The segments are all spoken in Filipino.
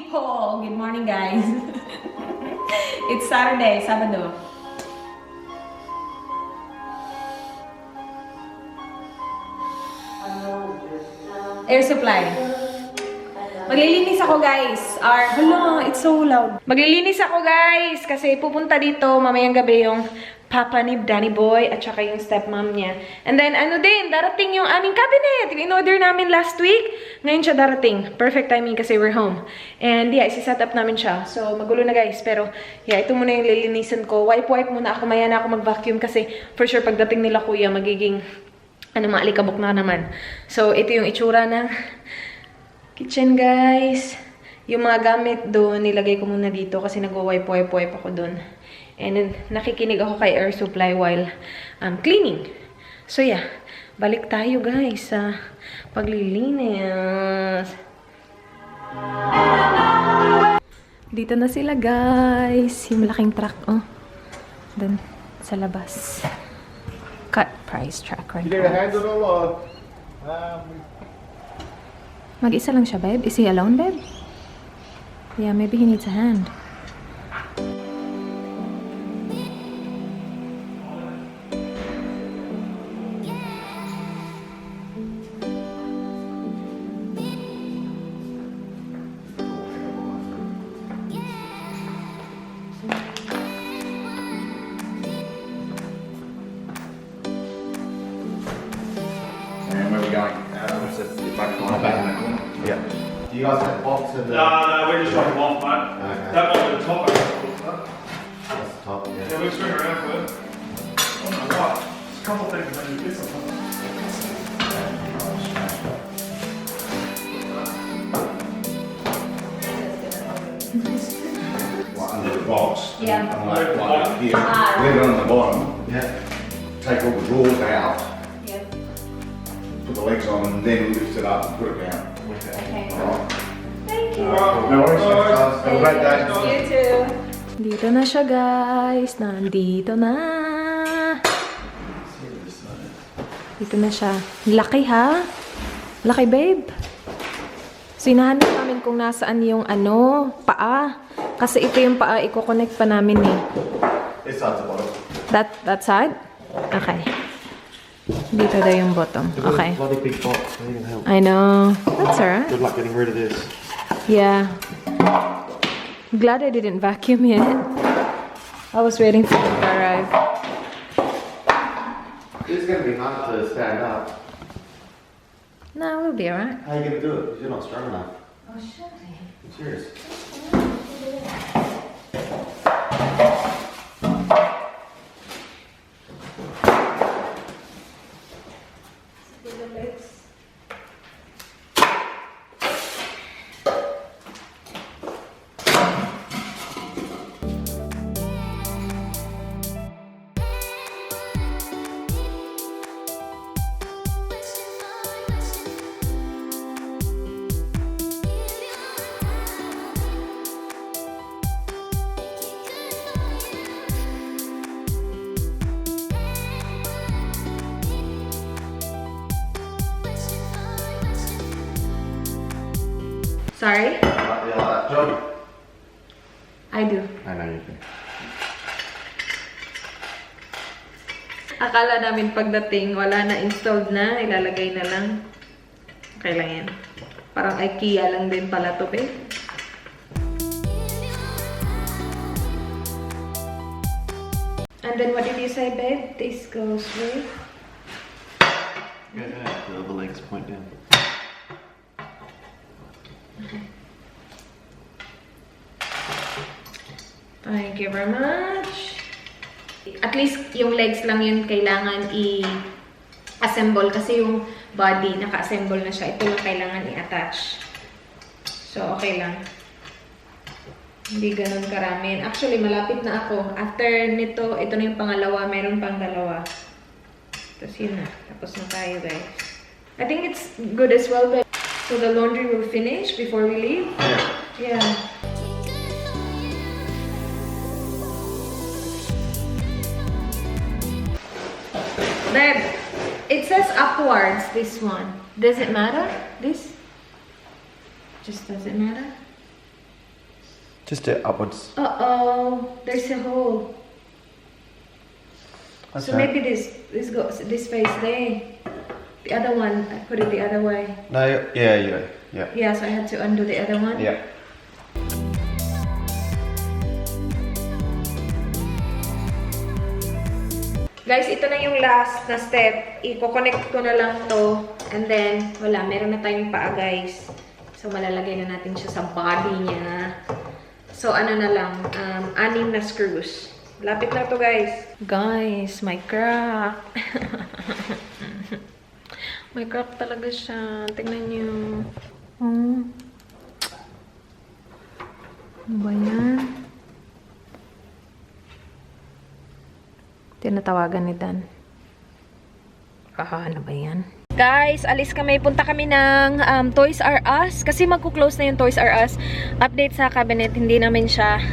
people! Good morning, guys. It's Saturday, Sabado. Air supply. Maglilinis ako, guys. Hala, it's so loud. Maglilinis ako, guys, kasi pupunta dito mamayang gabi yung papa ni Danny Boy at saka yung stepmom niya. And then, ano din, darating yung aming cabinet. In-order namin last week. Ngayon siya darating. Perfect timing kasi we're home. And yeah, isi-set up namin siya. So, magulo na, guys. Pero, yeah, ito muna yung lilinisan ko. Wipe-wipe muna ako. Maya na ako mag-vacuum kasi for sure pagdating nila kuya, magiging maalikabok na naman. So, ito yung itsura ng kitchen, guys. Yung mga gamit doon, nilagay ko muna dito kasi nag-wipe-wipe ako doon. And then, nakikinig ako kay air supply while cleaning. So, yeah. Balik tayo, guys, sa paglilinis. Dito na sila, guys. Yung malaking truck, oh. Doon, sa labas. Cut price track right now. Mag-isa lang siya, babe? Is he alone, babe? Yeah, maybe he needs a hand. Yeah. Do you guys have a box in the... No, we just drop them off, mate. Okay. That one at the top, I guess. That's the top, yeah. Yeah, we swing around for it. I don't know what. There's a couple of things that you get something. Like under the box. Yeah. And like up here. Leave it on the bottom. Yeah. Take all the drawers out. Yeah. Put the legs on and then lift it up and put it down. Okay. Alright. Thank you. No worries. Have a great day. You too. Dito na siya, guys. Nandito na. Dito na siya. Laki, ha? Laki, babe. So, hinahanap namin kung nasaan yung paa. Kasi ito yung paa, i-connect pa namin eh. This side's the bottom. That side? Okay. Dito daw yung bottom. Okay. Bloody big box. I need help. I know. That's alright. Good luck getting rid of this. Yeah. Glad I didn't vacuum yet. I was waiting for it to arrive. This is going to be hard to stand up. No, we'll be alright. How are you going to do it? Because you're not strong enough. Oh, shit. I'm serious. Sorry? You like that job? I do. I know you do. Akala namin pagdating, wala na installed na, ilalagay na lang. Okay lang yan. Parang IKEA lang din pala to, babe. And then what did you say, babe? This goes with? Yeah, the other legs point down. Thank you very much. At least yung legs lang yun kailangan i-assemble kasi yung body naka-assemble na siya. Ito lang kailangan i-attach. So, okay lang. Hindi ganun karami. Actually, malapit na ako. After nito, ito na yung pangalawa. Meron pang dalawa. Tapos yun na. Tapos na tayo, guys. I think it's good as well, but so the laundry will finish before we leave? Yeah. Babe, it says upwards, this one. Does it matter? This? Just does it matter? Just do it upwards. Uh-oh, there's a hole. That's So right. maybe this goes this face there. The other one, I put it the other way. No, yeah. Yeah, so I had to undo the other one. Yeah. Guys, ito na yung last na step. I-connect ko na lang to. And then, wala. Meron na tayong paa, guys. So, malalagay na natin siya sa body niya. So, ano na lang. 6 na screws. Lapit na to, guys. Guys, may crack. May crack talaga siya. Tingnan niyo. Oh. Ano ba yan? Tinatawagan ni Dan. Ano ba yan? Guys, alis kami. Punta kami ng Toys R Us. Kasi magkuklose na yung Toys R Us. Update sa cabinet. Hindi namin siya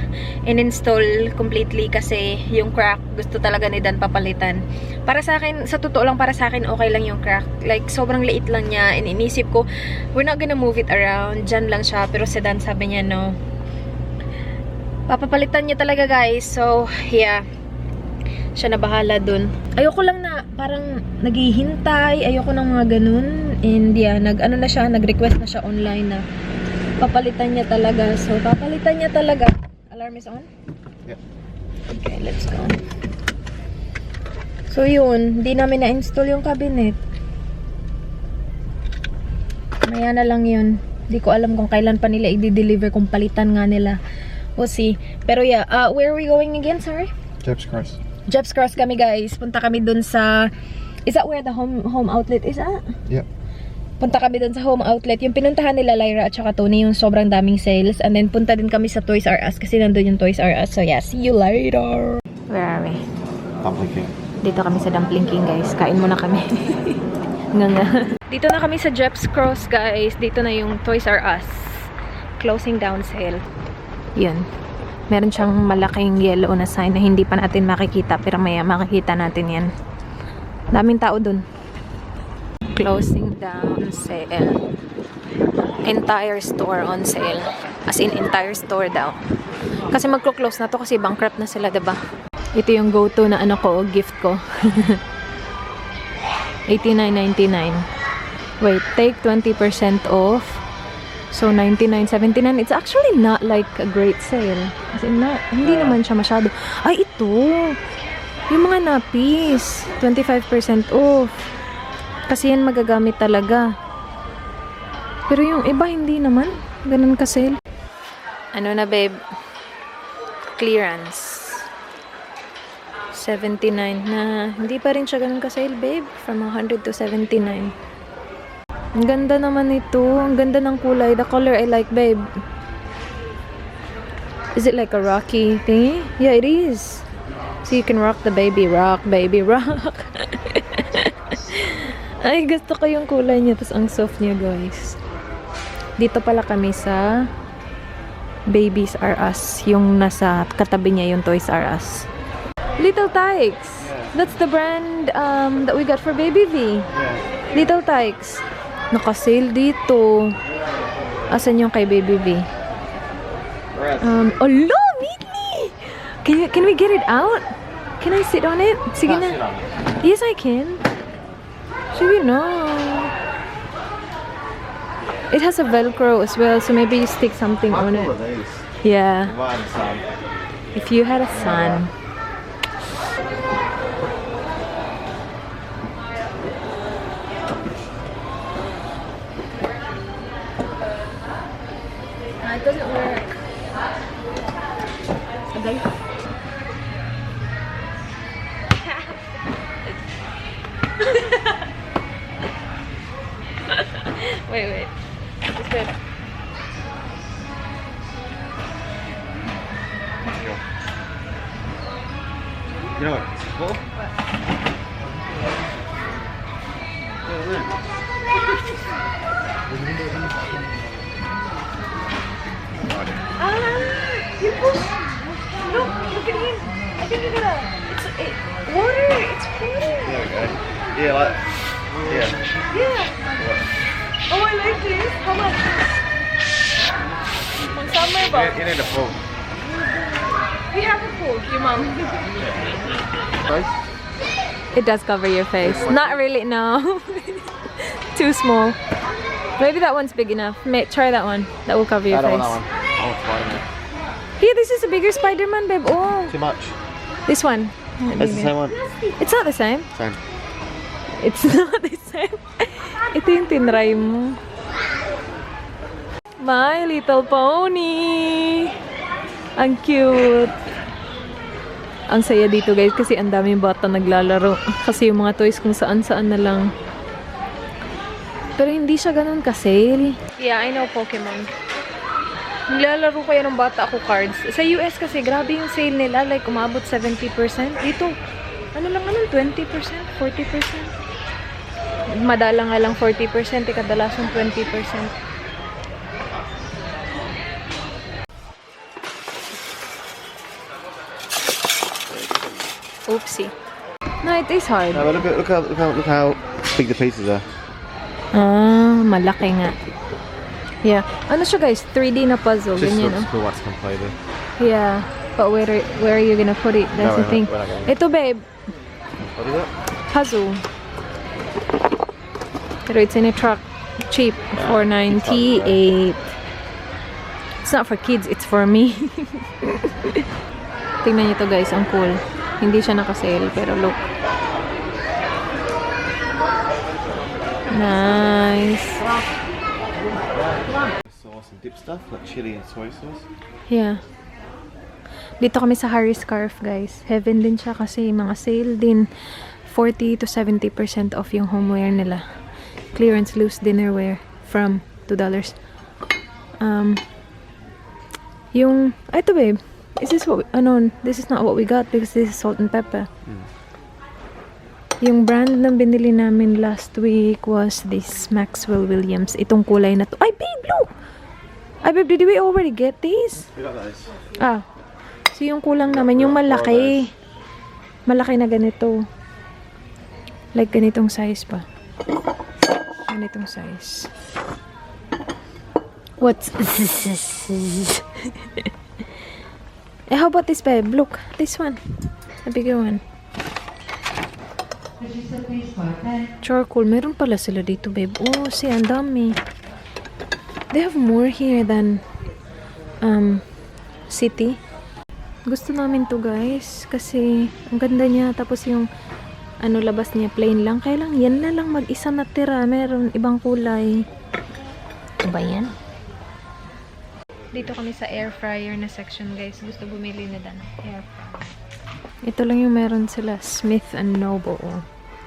in-install completely kasi yung crack gusto talaga ni Dan papalitan. Para sa akin, sa totoo lang para sa akin, okay lang yung crack. Like, sobrang liit lang niya. And inisip ko, we're not gonna move it around. Diyan lang siya. Pero si Dan sabi niya, no. Papapalitan niya talaga, guys. So, yeah. Siya na bahala dun. Ayoko lang na parang naghihintay. Ayoko ng mga ganun. And yeah, nag-ano na siya, nag-request na siya online na papalitan niya talaga. So, papalitan niya talaga. Alarm is on? Yeah. Okay, let's go. So, yun. Hindi namin na-install yung cabinet. Maya na lang yun. Hindi ko alam kung kailan pa nila i-deliver kung palitan nga nila. We'll see. Pero yeah, where are we going again? Sorry? Jeff's Cross. Jeff's Cross kami, guys. Punta kami dun sa... Is that where the home outlet is at? Yeah. Punta kami dun sa home outlet. Yung pinuntahan nila Lyra at saka Tony, yung sobrang daming sales. And then punta din kami sa Toys R Us kasi nandun yung Toys R Us. So yeah, see you later. Where are we? Dumpling King. Dito kami sa Dumpling King, guys. Kain muna kami. Nga. Dito na kami sa Jeff's Cross, guys. Dito na yung Toys R Us. Closing down sale. Yun. Meron siyang malaking yellow na sign na hindi pa natin makikita. Pero maya makikita natin yan. Daming tao dun. Closing down sale. Entire store on sale. As in, entire store daw. Kasi magko-close na to kasi bankrupt na sila, diba? Ito yung go-to na ano ko, gift ko. $89.99. Wait, take 20% off. So, $99.79. It's actually not like a great sale. Kasi hindi naman siya masyado. Ay, ito! Yung mga napis. 25% off. Kasi yan magagamit talaga. Pero yung iba, hindi naman. Ganun ka-sale. Ano na, babe? Clearance. 79 na. Hindi pa rin siya ganun ka-sale, babe. From 100 to 79. Ang ganda naman ito. Ang ganda ng kulay. The color I like, babe. Is it like a rocky thingy? Yeah, it is. So you can rock the baby. Rock, baby, rock. Ay, gusto ko yung kulay niya. Tapos ang soft niya, guys. Dito pala kami sa Babies R Us. Yung nasa katabi niya yung Toys R Us. Little Tykes. That's the brand that we got for Baby V. Little Tykes. Naka-sale dito. Asan yung kay Baby V? Oh, no! Really? Can we get it out? Can I sit on it? Sige na. Yes, I can. Sige na. It has a Velcro as well, so maybe you stick something on it. Yeah. If you had a son. It doesn't work. Okay. Wait. It's good. You know what? What? You push. Look at him. I think you gotta. It's water. It's water. There we go. Yeah, like. Yeah. Yeah. Oh, I like this. How much? Pang summer ba? You need a pool. We have a pool, your mom. Guys? It does cover your face. Not really, no. Too small. Maybe that one's big enough. Try that one. That will cover your I don't face. want that one. I want Spider-Man. Here, this is a bigger Spider-Man, babe. Oh, Too much. this one. It's the same one. It's not the same. Same. It's not the same. Ito yung tinry mo. My Little Pony. Ang cute. Ang saya dito guys kasi ang daming bata naglalaro. Kasi yung mga toys kung saan-saan na lang. Pero hindi siya ganun ka-sale. Yeah, I know Pokemon. Naglalaro kaya ng bata ako cards. Sa US kasi grabe yung sale nila. Like umabot 70%. Dito, ano lang 20%, 40%. Madala nga lang 40%, kadalasan 20%. Oopsie. No, it is hard. No, but look how big the pieces are. Ah, malaki nga. Yeah. Ano siya guys? 3D na puzzle. Just Ganyan, looks no? cool. What's gonna play with? Yeah. But where are you gonna put it? That's No, the thing. we're not gonna. Ito babe, What is it? puzzle. Pero it's in a truck. Cheap. $4.98. It's not for kids, it's for me. Tingnan niyo to guys, ang cool. Hindi siya naka-sale, pero look. Nice. Sauce and dip stuff like chili and soy sauce. Yeah. Dito kami sa Harry Scarf, guys. Heaven din siya kasi mga sale din. 40 to 70% off yung homeware nila. Clearance loose dinnerware from $2. Yung, ito babe, is this what this is not what we got because this is salt and pepper. Yung brand na binili namin last week was this Maxwell Williams. Itong kulay na to. Ay babe, look! Ay babe, did we already get these? We got those. Ah. So yung kulang naman, yung malaki. Malaki na ganito. Like ganitong size pa. Ganitong size. What's this? Eh, how about this babe? Look, this one. The bigger one. Charcoal. Meron pala sila dito, babe. Oh, see, ang dami. They have more here than city. Gusto namin to guys kasi ang ganda niya. Tapos yung labas niya plain lang. Kaya lang, yan na lang mag-isa na tira. Meron ibang kulay. Ano ba yan? Dito kami sa air fryer na section guys. Gusto bumili na dan. Air fryer. Ito lang yung meron sila. Smith and Noble.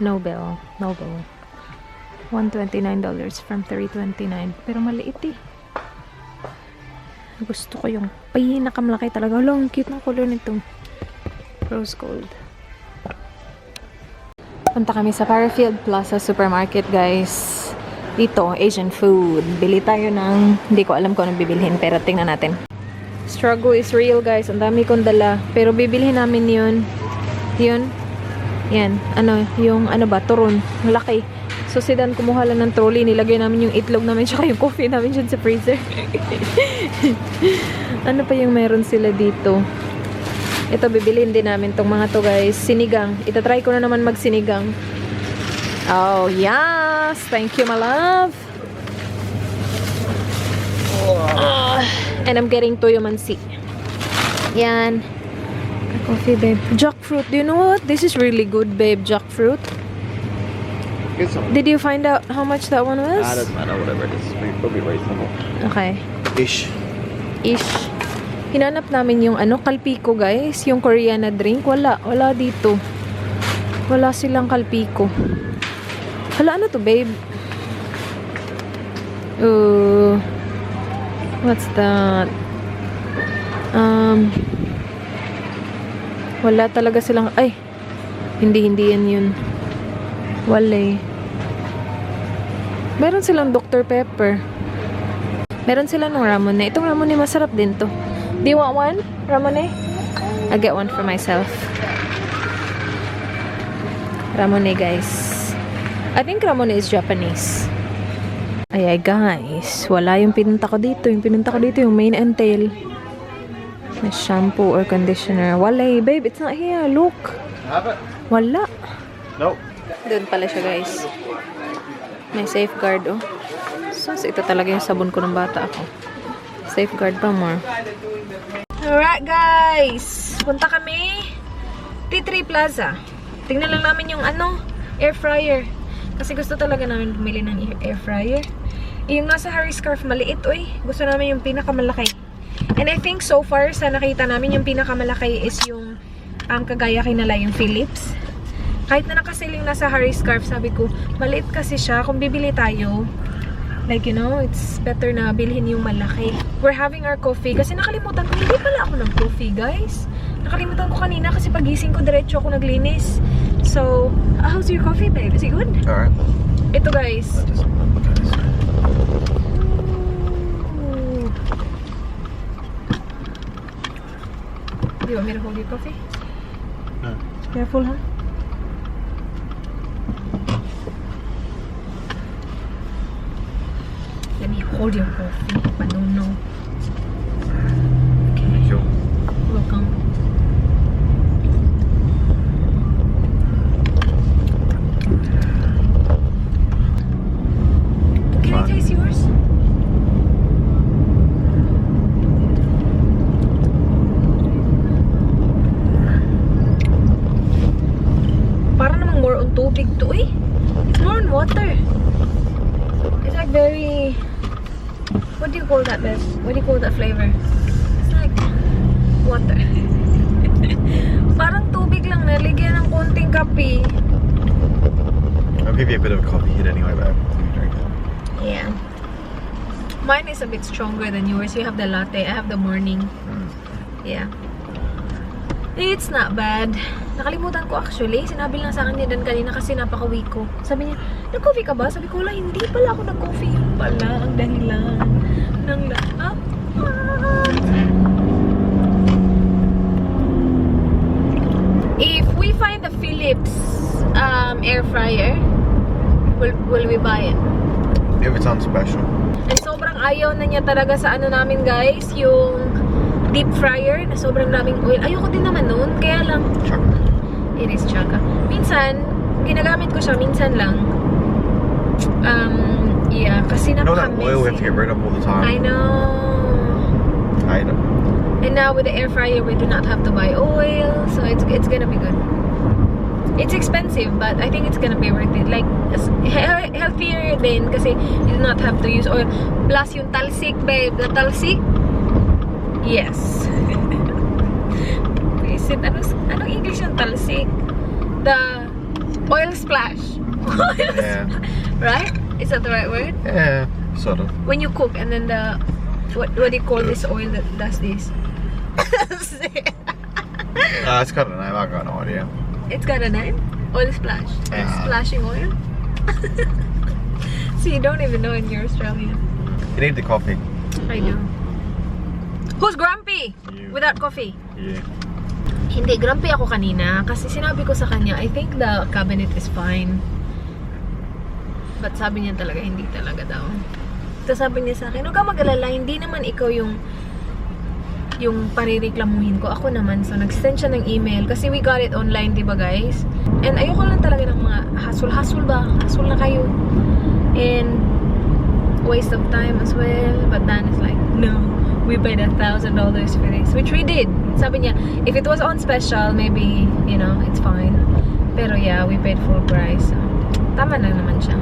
$129 from $329. Pero maliit eh. Gusto ko yung pinakamalaki talaga. Long cute ng color nito. Rose gold. Punta kami sa Parafield Plaza Supermarket guys. Dito, Asian food. Bili tayo ng, hindi ko alam kung anong bibilhin, pero tingnan natin. Struggle is real guys. Ang dami kong dala. Pero bibilhin namin yun. Yun. Yan. Yung turon. Malaki. So si Dan kumuha lang ng trolley. Nilagay namin yung itlog namin tsaka yung coffee namin dyan sa freezer. Ano pa yung meron sila dito? Ito, bibilhin din namin tong mga to guys. Sinigang. Itatry ko na naman magsinigang. Oh, yes! Thank you, my love. And I'm getting toyo mansi. Yan. Coffee, babe. Jackfruit. Do you know what? This is really good, babe. Jackfruit. Get some. Did you find out how much that one was? Doesn't matter, whatever it is. It'll be reasonable. Okay. Ish. Hinanap namin yung kalpiko, guys. Yung Korean na drink. Wala dito. Wala silang kalpiko. Hala, ano to, babe? What's that? Wala talaga silang, hindi yan yun. Wala. Meron silang Dr. Pepper. Meron silang ng ramune. Itong ramune masarap din to. Do you want one? Ramune? I'll get one for myself. Ramune, guys. I think ramune is Japanese. Ay guys, wala yung pinunta ko dito. Yung pinunta ko dito yung mane and tail. May shampoo or conditioner. Wala babe, it's not here. Look. Have it? Wala. Nope. Doon pala siya guys. May safeguard oh. So ito talaga yung sabon ko ng bata ako. Safeguard pa more. Alright guys, punta kami T3 Plaza. Tingnan lang namin yung air fryer. Kasi gusto talaga namin bumili ng air fryer. Yung nasa Harry scarf maliit, oy. Gusto namin yung pinakamalaki. And I think so far sa nakita namin yung pinakamalaki is yung kagaya kinala yung Philips. Kahit na nakasiling nasa Harry scarf, sabi ko, maliit kasi siya. Kung bibili tayo, like you know, it's better na bilhin yung malaki. We're having our coffee. Kasi nakalimutan ko, hindi pala ako ng coffee, guys. Nakalimutan ko kanina kasi pagising ko, diretso ako naglinis. So, how's your coffee, babe? Is it good? Alright. Ito, guys. Look at this. Do you want me to hold your coffee? No. Careful, huh? Let me hold your coffee, but no. Okay, Sure. welcome. Can I taste yours? Para namang more on tubig to eh. It's more on water. It's like very... What do you call that, babe? What do you call that flavor? It's like water. Parang tubig lang na ligyan ng konting kape. I'll give you a bit of a coffee hit anyway, babe. So you drink it. Yeah. Mine is a bit stronger than yours. You have the latte. I have the morning. Yeah. It's not bad. Nakalimutan ko actually. Sinabi lang sa akin ni Dan kanina kasi napaka-weak ko. Sabi niya, nag-coffee ka ba? Sabi ko, wala, hindi pala ako nag-coffee. Yung pala ang dahilan ng lahat. If we find the Philips air fryer, will we buy it? If it's on special. And sobrang ayaw na niya talaga sa namin guys, yung deep fryer na sobrang daming oil. Ayoko din naman nun, kaya lang Chocolate. it is chaka. Minsan, ginagamit ko siya, minsan lang. Yeah, kasi You know that napaka-messy. oil we have to get rid of all the time? I know. I know. And now with the air fryer, we do not have to buy oil, so it's gonna be good. It's expensive, but I think it's gonna be worth it. Like, healthier din kasi you do not have to use oil. Plus yung talsik, babe. The talsik? Yes. Is it, anong English yung talsik? The oil splash. Yeah. Right? Is that the right word? Yeah, sort of. When you cook and then the... What do you call this oil that does this? It's got a name, I got no idea. It's got a name? Oil splash. Splashing oil? So you don't even know and you're Australian. You need the coffee. I do. Who's grumpy? You. Without coffee? Yeah. Hindi, grumpy ako kanina kasi sinabi ko sa kanya, I think the cabinet is fine. But sabi niya talaga, hindi talaga daw. Tapos sabi niya sa akin, huwag ka mag-alala, hindi naman ikaw yung parireklamuhin ko. Ako naman. So, nag-send siya ng email. Kasi we got it online, diba guys? And ayoko lang talaga ng mga hassle-hassle ba? Hassle na kayo. And waste of time as well. But Dan is like, no. We paid $1,000 for this. Which we did. Sabi niya, if it was on special, maybe, you know, it's fine. Pero yeah, we paid full price. So, tama na naman siya.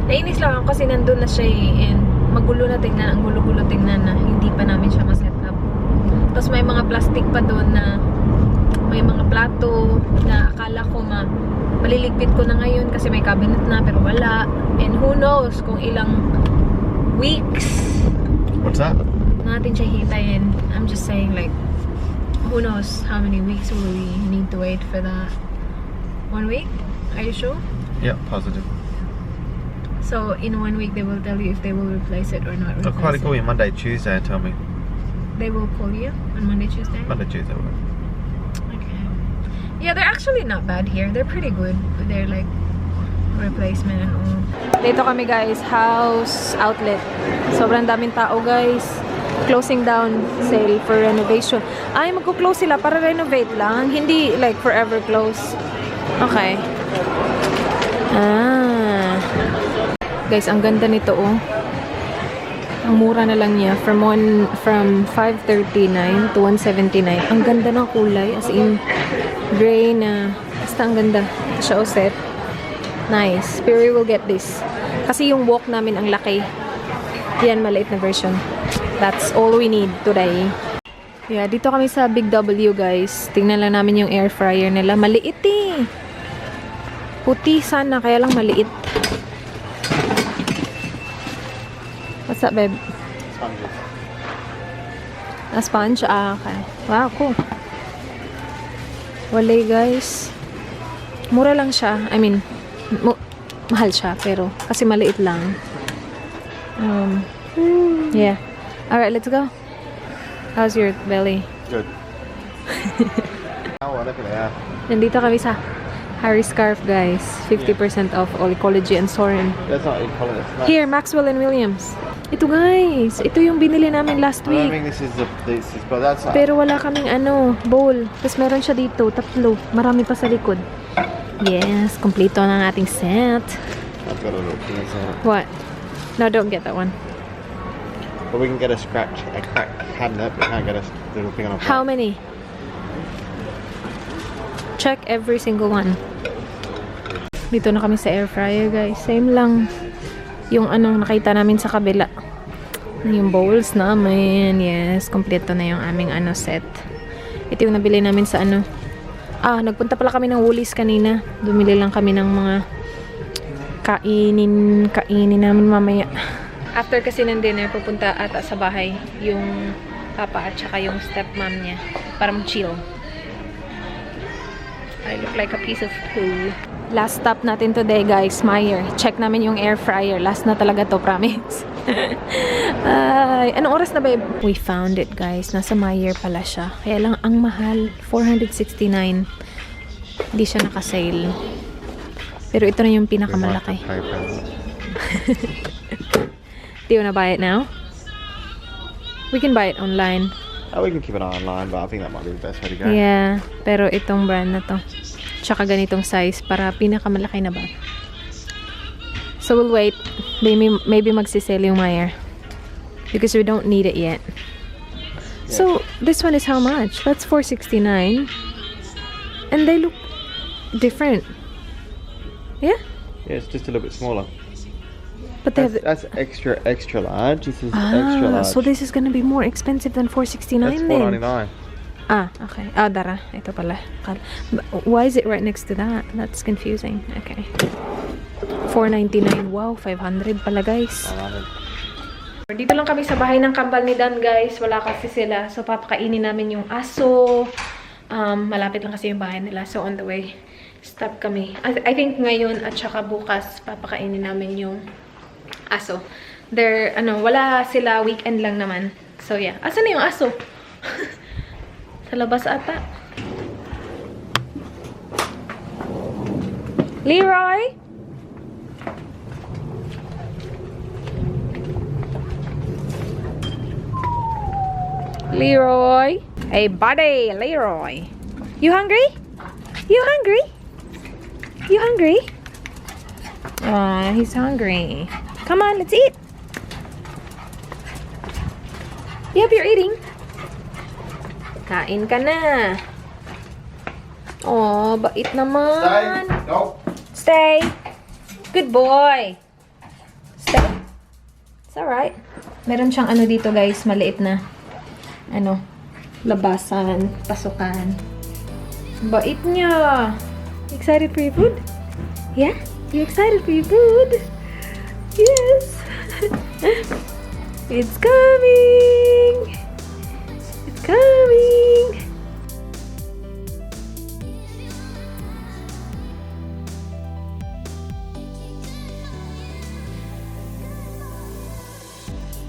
Nainis lang ako kasi nandun na siya eh. And magulo na tingnan. Ang gulo-gulo tingnan na hindi pa namin siya ma-set up. Tapos may mga plastic pa doon na may mga plato na akala ko maliligpit ko na ngayon kasi may cabinet na pero wala. And who knows kung ilang weeks What's that? natin siya hitayin. I'm just saying like who knows how many weeks will we need to wait for that. 1 week? Are you sure? Yeah, positive. So in 1 week they will tell you if they will replace it or not They'll replace quite call it. you Monday, Tuesday and tell me. They will call you on Monday, Tuesday? Monday, Tuesday. Okay. Yeah, they're actually not bad here. They're pretty good. They're like replacement and all. Dito kami guys, house outlet. Sobrang daming tao guys. Closing down sale for renovation. Ay, magko-close sila para renovate lang. Hindi like forever close. Okay. Ah. Guys, ang ganda nito oh. Ang mura na lang niya. From 539 to 179. Ang ganda ng kulay. As in, gray na. Basta ang ganda. Ito siya o set. Nice. Pero we will get this. Kasi yung wok namin ang laki. Yan, maliit na version. That's all we need today. Yeah, dito kami sa Big W, guys. Tingnan lang namin yung air fryer nila. Maliit eh. Puti sana, kaya lang maliit. What's up, babe? Sponges. A sponge? Ah, okay. Wow, cool. Walay, guys. Mura lang siya. I mean, mahal siya, pero kasi maliit lang. Yeah. Alright, let's go. How's your belly? Good. Oh, look at that. Nandito kami sa Harry Scarf, guys. 50% off all Ecology and Soren. That's not ecology. That's Here, Maxwell and Williams. Ito, guys. Ito yung binili namin last I don't week. think this is but that's Pero wala kaming bowl. Tapos meron siya dito, tatlo. Marami pa sa likod. Yes, kompleto ng ating set. I've got a little thing inside. What? No, don't get that one. But we can get a cracked cabinet, but we can't get a little thing on a How many? Check every single one. Dito na kami sa air fryer, guys. Same lang yung nakita namin sa kabila. Yung bowls namin. Yes, kompleto na yung aming set. Ito yung nabili namin sa nagpunta pala kami ng Woolies kanina. Bumili lang kami ng mga kainin namin mamaya. After kasi ng dinner, pupunta ata sa bahay yung papa at saka yung stepmom niya. Para mag-chill. I look like a piece of poo. Last stop natin today, guys, Meyer. Check namin yung air fryer. Last na talaga to, promise. Anong oras na, babe? We found it, guys. Nasa Meyer pala siya. Kaya lang, ang mahal. 469. Hindi siya naka-sale. Pero ito na yung pinakamalaki. Do you wanna buy it now? We can buy it online. Oh, we can keep an eye online, but I think that might be the best way to go. Yeah, pero itong brand na to. Tsaka ganitong size para pinakamalaki na ba. So we'll wait. Maybe magsisale yung Meyer. Because we don't need it yet. Yeah. So this one is how much? That's $469. And they look different. Yeah? Yeah, it's just a little bit smaller. But they That's extra large. This is extra large. So this is gonna be more expensive than $469 That's then. $4.99. Okay. Dara. Ito pala. Why is it right next to that? That's confusing. Okay. $4.99. Wow, $500 pala, guys. Dito lang kami sa bahay ng kambal ni Dan, guys. Wala kasi sila. So, papakainin namin yung aso. Malapit lang kasi yung bahay nila. So, on the way, stop kami. I think ngayon at saka bukas, papakainin namin yung aso. Wala sila, weekend lang naman. So, yeah. Asan na yung aso? Sa labas ata. Leroy? Leroy? Hey, buddy, Leroy. You hungry? You hungry? You hungry? He's hungry. Come on, let's eat. Yep, you're eating. Kain ka na. Oh, bait naman. Stay. No. Stay. Good boy. Stay. It's alright. Meron siyang dito, guys, maliit na labasan, pasukan. Bait niya. Excited for your food? Yeah? You excited for your food? Yes. It's coming. It's coming.